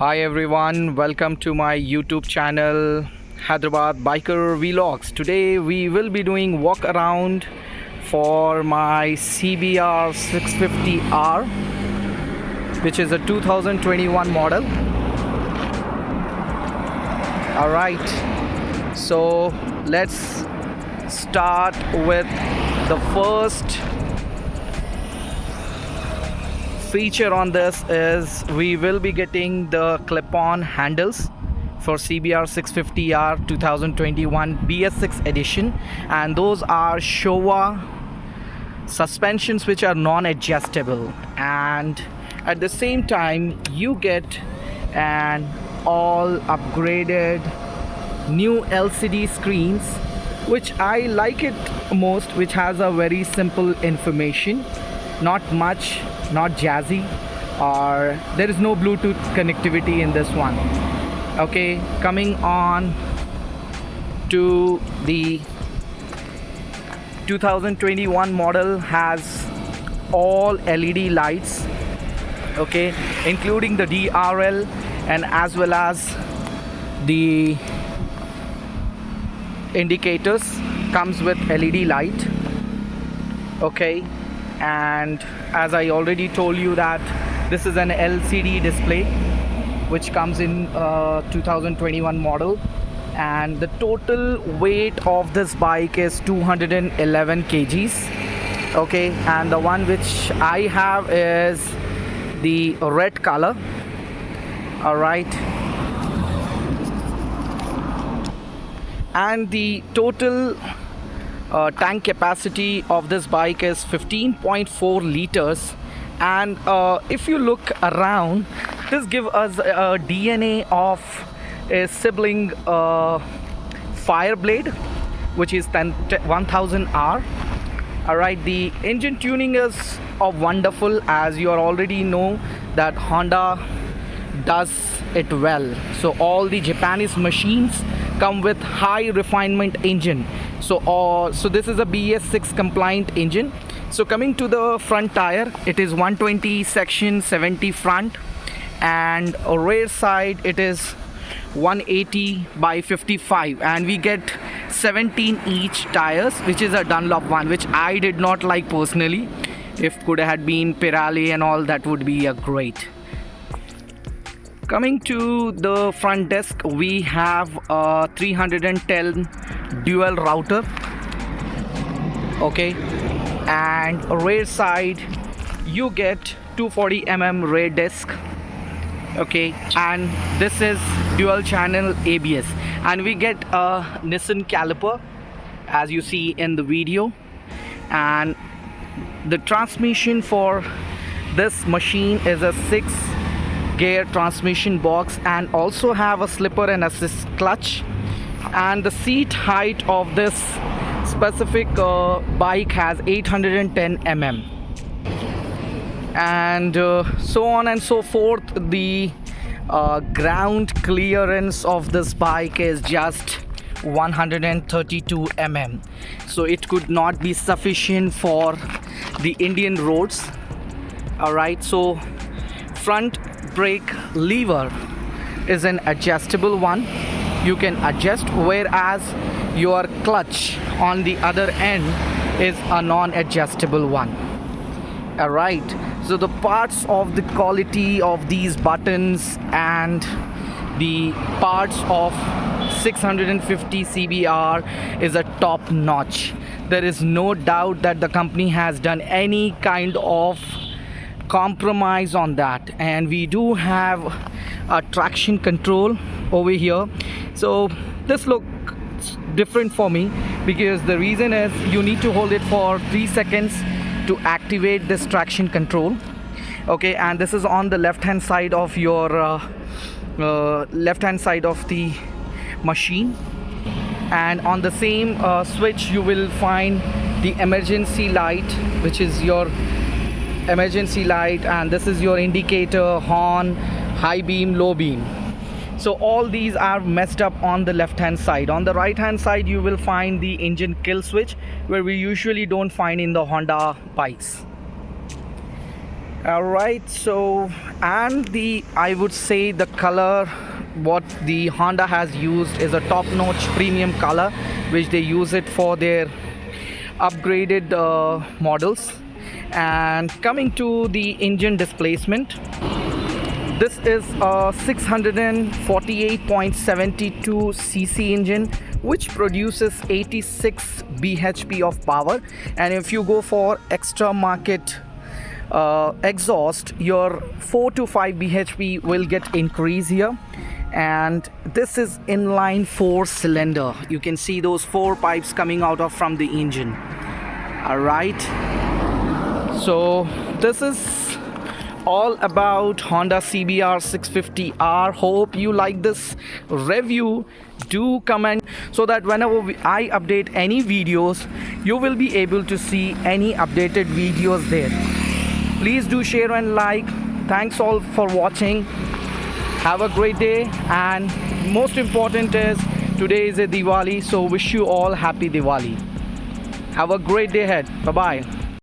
Hi everyone, welcome to my YouTube channel Hyderabad Biker Vlogs. Today we will be doing walk around for my CBR650R, which is a 2021 model. Alright, so let's start with the first feature on this. Is we will be getting the clip-on handles for CBR650R 2021 BS6 Edition, and those are SHOWA suspensions which are non-adjustable, and at the same time you get an all upgraded new LCD screens, which I like it most, which has a very simple information, not much, not jazzy, or there is no Bluetooth connectivity in this one. Okay, coming on to the 2021 model, has all LED lights, okay, including the DRL and as well as the indicators comes with LED light. Okay, and as I already told you that this is an LCD display which comes in 2021 model, and the total weight of this bike is 211 kgs. Okay, and the one which I have is the red color. All right, and the total tank capacity of this bike is 15.4 liters, and if you look around, this gives us a DNA of a sibling fire blade, which is 1000R. Alright, the engine tuning is wonderful, as you already know that Honda does it well. So all the Japanese machines come with high refinement engine. So this is a BS6 compliant engine. So coming to the front tire, it is 120 section 70 front, and rear side it is 180 by 55, and we get 17 each tires, which is a Dunlop one, which I did not like personally. If could have been Pirelli and all, that would be a great. Coming to the front desk, we have a 310 dual router, okay, and rear side you get 240 rear disc, okay, and this is dual channel ABS, and we get a NISSAN caliper as you see in the video, and the transmission for this machine is a 6-gear transmission box, and also have a slipper and assist clutch, and the seat height of this specific bike has 810 and so on and so forth. The ground clearance of this bike is just 132 so it could not be sufficient for the Indian roads. Alright, so front brake lever is an adjustable one, you can adjust, whereas your clutch on the other end is a non-adjustable one. Alright, so the parts of the quality of these buttons and the parts of 650 CBR is a top notch. There is no doubt that the company has done any kind of compromise on that, and we do have a traction control over here. So this looks different for me, because the reason is you need to hold it for 3 seconds to activate this traction control. Okay, and this is on the left hand side of your left hand side of the machine, and on the same switch you will find the emergency light, which is your emergency light, and this is your indicator, horn, high beam, low beam. So all these are messed up on the left hand side. On the right hand side you will find the engine kill switch, where we usually don't find in the Honda bikes. All right, so and the I would say the color what the Honda has used is a top-notch premium color, which they use it for their upgraded models. And coming to the engine displacement, this is a 648.72 cc engine which produces 86 bhp of power. And if you go for extra market exhaust, your 4 to 5 bhp will get increase here. And this is inline 4-cylinder. You can see those 4 pipes coming out of from the engine. All right, so this is all about Honda CBR650R. Hope you like this review. Do comment so that whenever I update any videos, you will be able to see any updated videos there. Please do share and like. Thanks all for watching. Have a great day, and most important is today is a Diwali, so wish you all happy Diwali. Have a great day ahead. Bye bye.